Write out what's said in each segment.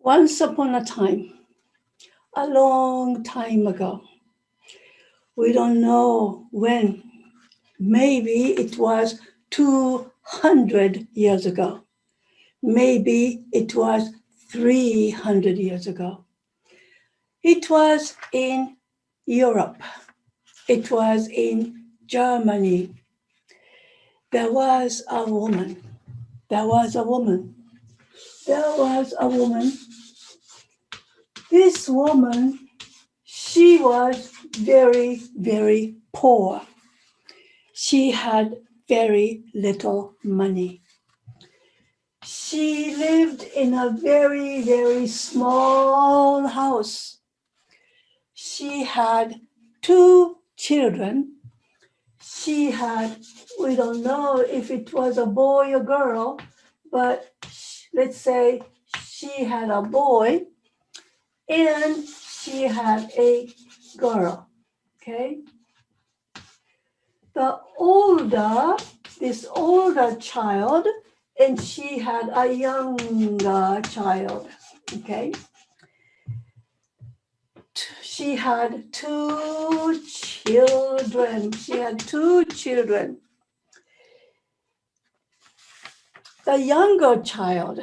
Once upon a time, a long time ago, we don't know when, maybe it was 200 years ago, maybe it was 300 years ago. It was in Europe, it was in Germany. There was a woman, there was a woman, there was a woman. This woman, she was very, very poor. She had very little money. She lived in a very, very small house. She had two children. She had, we don't know if it was a boy or girl, but let's say she had a boy and she had a girl. Okay? This older child, and she had a younger child. Okay? She had two children. She had two children. The younger child,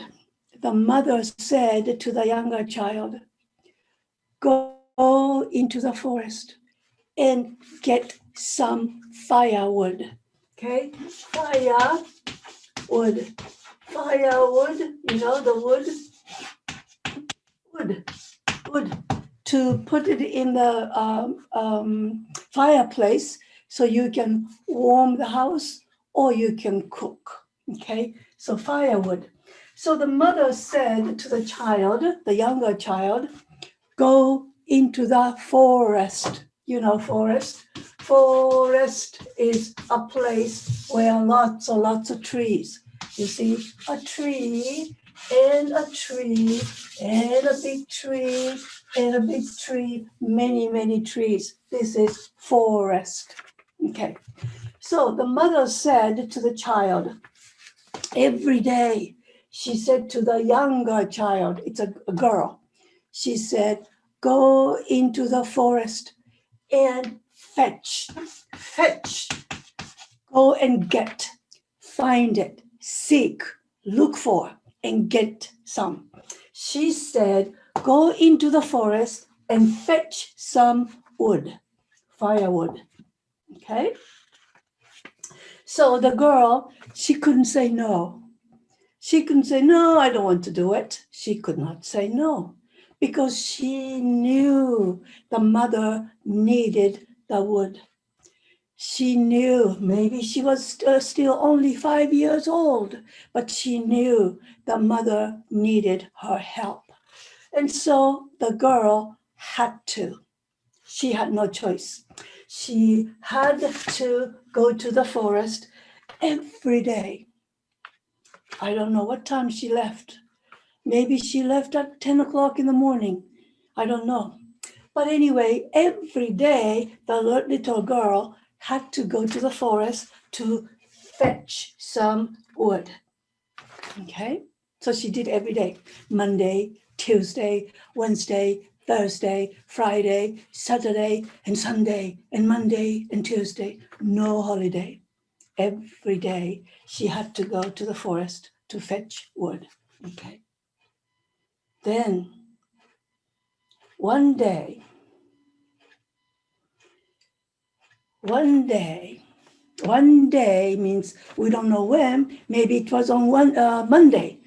the mother said to the younger child, go into the forest and get some firewood. Okay? Firewood. Firewood, you know the wood? Wood. To put it in the fireplace so you can warm the house or you can cook. Okay? So firewood. So the mother said to the child, the younger child, go into the forest. You know, forest. Forest is a place where lots of trees. You see, a tree and a tree and a big tree and a big tree, many, many trees. This is forest. Okay. So the mother said to the child, every day, she said to the younger child, it's a girl, she said, go into the forest and fetch, go and get, find it, seek, look for, and get some. She said, go into the forest and fetch some wood, firewood. Okay? So the girl, she couldn't say no. She couldn't say, no, I don't want to do it. She could not say no because she knew the mother needed the wood. She knew, maybe she was still only 5 years old, but she knew the mother needed her help. And so the girl had to. She had no choice. She had to go to the forest every day. I don't know what time she left. Maybe she left at 10 o'clock in the morning. I don't know. But anyway, every day, the little girl had to go to the forest to fetch some wood. Okay? So she did every day. Monday, Tuesday, Wednesday, Thursday, Friday, Saturday, and Sunday, and Monday and Tuesday. No holiday. Every day she had to go to the forest to fetch wood. Okay. Then one day means we don't know when. Maybe it was on Monday.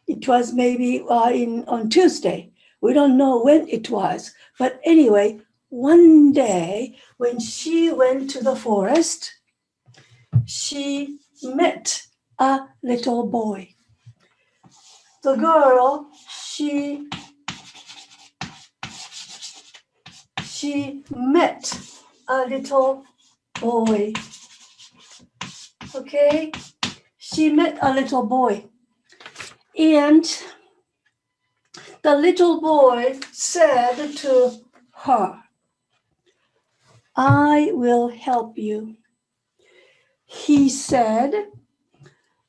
It was maybe on Tuesday. We don't know when it was. But anyway, one day when she went to the forest, she met a little boy. The girl, she met a little boy. Okay? She met a little boy. And the little boy said to her, I will help you. He said,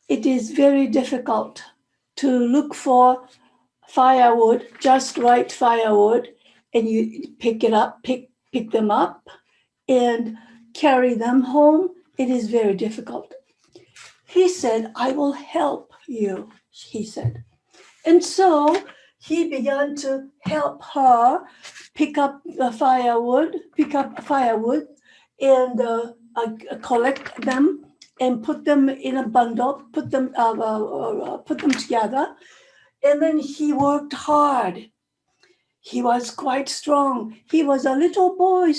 it is very difficult to look for firewood, just right firewood, and you pick them up and carry them home, it is very difficult. He said, I will help you, he said. And so he began to help her pick up firewood, and collect them and put them in a bundle, put them together. And then he worked hard. He was quite strong. He was a little boy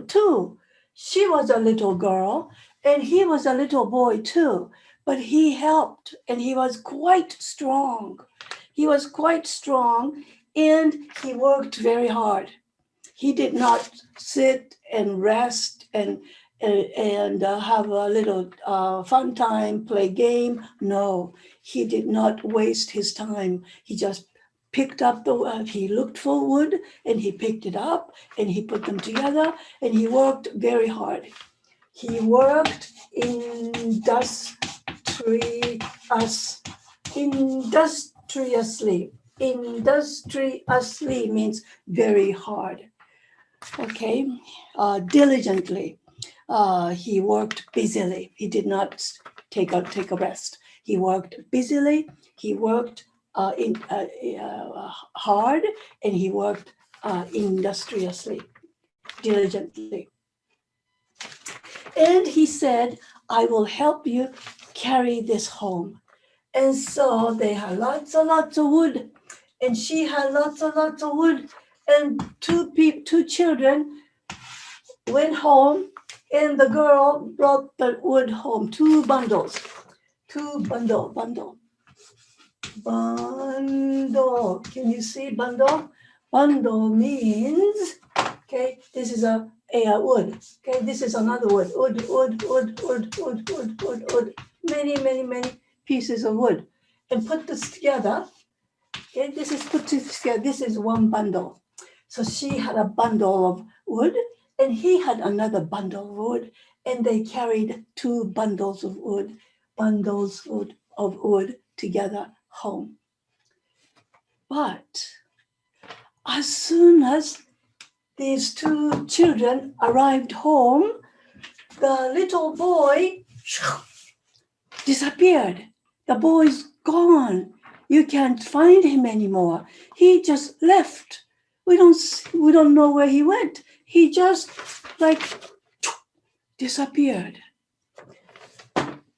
too. She was a little girl, and he was a little boy too. But he helped, and he was quite strong. He was quite strong, and he worked very hard. He did not sit and rest and have a little fun time, play game. No, he did not waste his time. He just picked up he looked for wood and he picked it up and he put them together and he worked very hard. He worked industriously. Industriously means very hard. Okay, diligently. He worked busily. He did not take a rest. He worked busily. He worked hard, and he worked industriously, diligently. And he said, I will help you carry this home. And so they had lots and lots of wood, and she had lots and lots of wood, and two children went home, and the girl brought the wood home, two bundles. Bundle. Can you see bundle? Bundle means, okay, this is a wood. Okay, this is another wood. Wood. Many pieces of wood. And put this together. Okay, this is put together. This is one bundle. So she had a bundle of wood, and he had another bundle of wood, and they carried two bundles of wood together home. But as soon as these two children arrived home, the little boy disappeared. The boy's gone. You can't find him anymore. He just left. We don't know where he went. He just disappeared.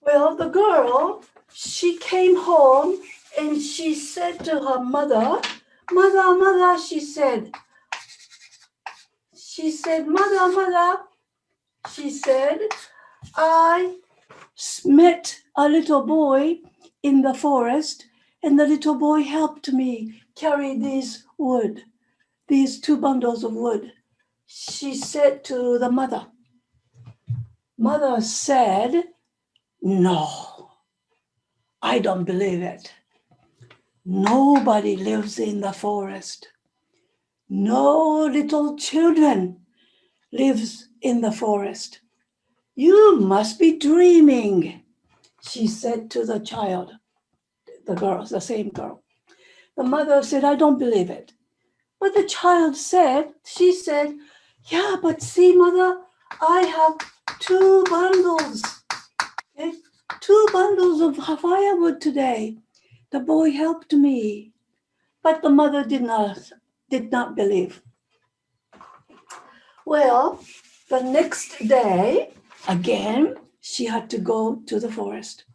Well, the girl, she came home and she said to her mother, Mother, she said, Mother, she said, I met a little boy in the forest, and the little boy helped me carry these two bundles of wood. She said to the mother. Mother said, no, I don't believe it. Nobody lives in the forest. No little children lives in the forest. You must be dreaming, she said to the child, the same girl. The mother said, I don't believe it. But the child she said, yeah, but see, Mother, I have two bundles. Okay? Two bundles of firewood today. The boy helped me. But the mother did not believe. Well, the next day, again, she had to go to the forest.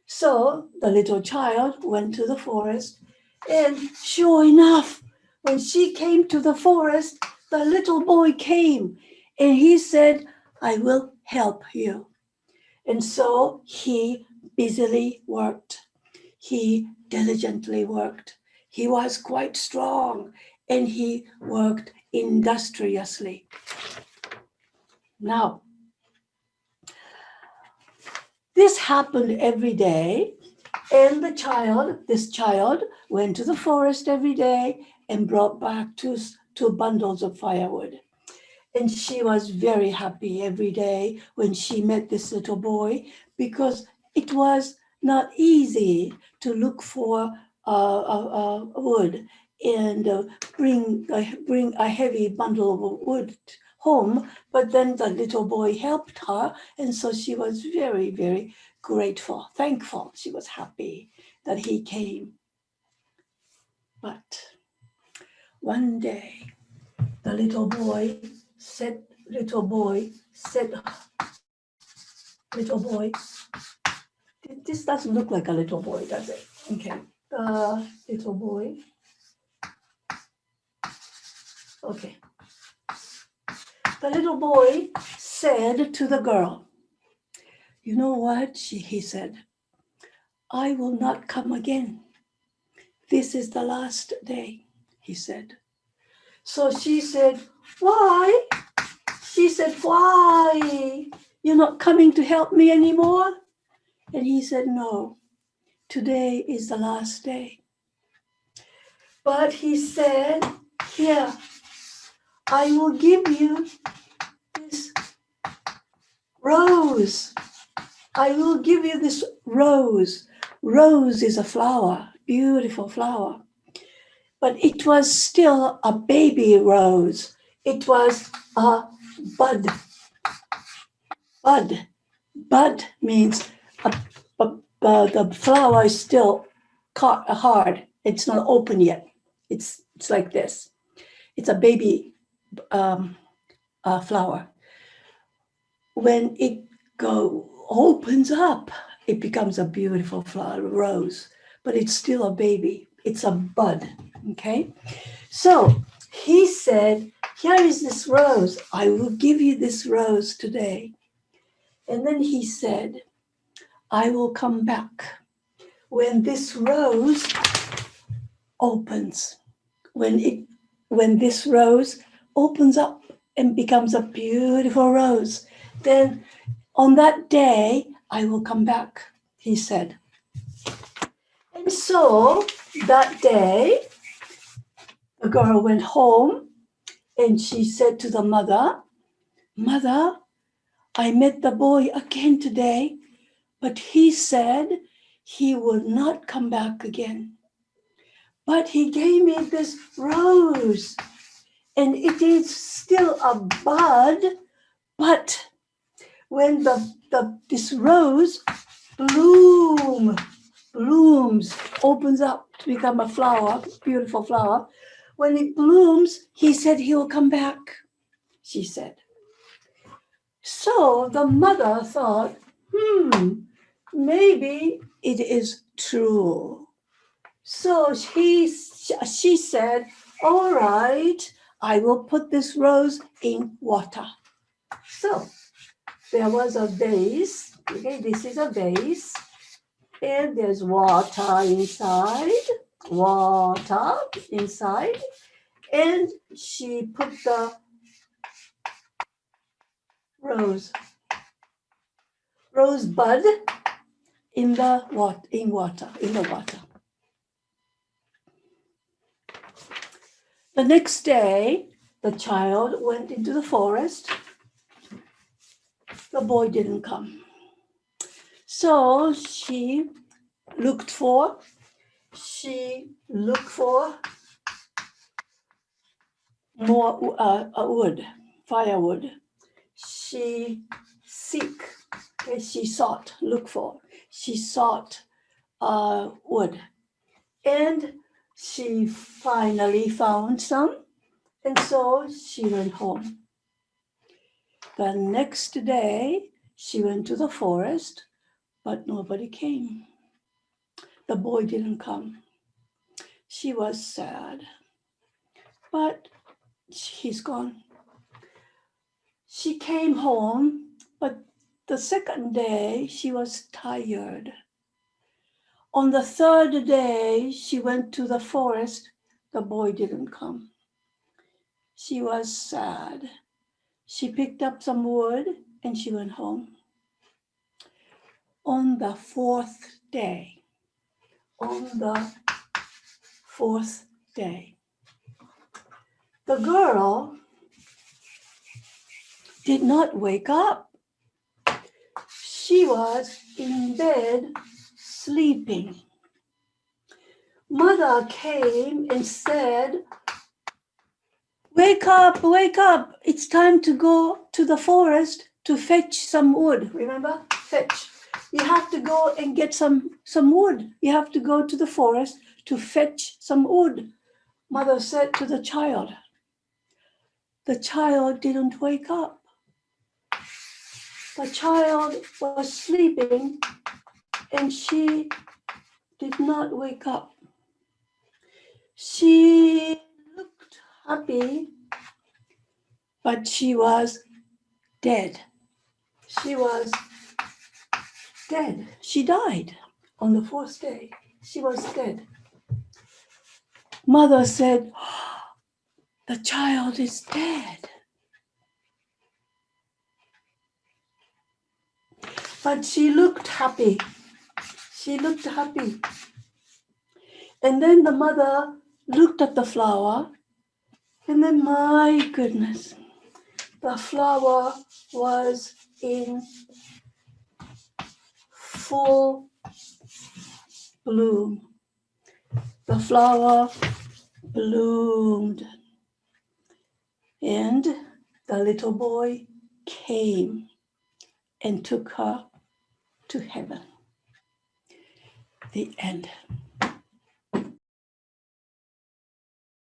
So the little child went to the forest, and sure enough, when she came to the forest, the little boy came, and he said, I will help you. And so he busily worked. He diligently worked. He was quite strong, and he worked industriously. Now, this happened every day, and this child went to the forest every day and brought back two bundles of firewood. And she was very happy every day when she met this little boy, because it was not easy to look for wood. and bring a heavy bundle of wood home. But then the little boy helped her, and so she was very, very grateful, thankful. She was happy that he came. But one day, the little boy said, little boy, this doesn't look like a little boy, does it? Okay, the little boy, okay. The little boy said to the girl, you know what, he said, I will not come again. This is the last day, he said. So she said, why? She said, why? You're not coming to help me anymore? And he said, no, today is the last day. But he said, here, I will give you this rose. I will give you this rose. Rose is a flower, beautiful flower. But it was still a baby rose. It was a bud. Bud. Bud means the flower is still hard. It's not open yet. It's like this. It's a baby flower. When it opens up, it becomes a beautiful flower, rose. But it's still a baby. It's a bud. Okay. So he said, here is this rose. I will give you this rose today. And then he said, I will come back when this rose opens. When this rose opens up and becomes a beautiful rose, then on that day, I will come back, he said. And so that day, the girl went home and she said to the mother, Mother, I met the boy again today, but he said he would not come back again. But he gave me this rose, and it is still a bud, but when this rose blooms, opens up to become a flower, beautiful flower, when it blooms, he said he will come back, she said. So the mother thought, maybe it is true. So she said, all right, I will put this rose in water. So there was a vase. Okay, this is a vase. And there's water inside. And she put the rosebud in the water. The next day, the child went into the forest. The boy didn't come. So she looked for more wood, firewood. She sought wood. And she finally found some, and so she went home. The next day, she went to the forest, but nobody came. The boy didn't come. She was sad, but he's gone. She came home, but the second day, she was tired. On the third day, she went to the forest. The boy didn't come. She was sad. She picked up some wood and she went home. On the fourth day, the girl did not wake up. She was in bed sleeping. Mother came and said, wake up, wake up. It's time to go to the forest to fetch some wood. Remember? Fetch. You have to go and get some wood. You have to go to the forest to fetch some wood. Mother said to the child. The child didn't wake up. The child was sleeping and she did not wake up. She looked happy, but she was dead. She was dead. She died on the fourth day. She was dead. Mother said, the child is dead. But she looked happy. She looked happy. And then the mother looked at the flower, and then, my goodness, the flower was in full bloom. The flower bloomed, and the little boy came and took her to heaven. The end.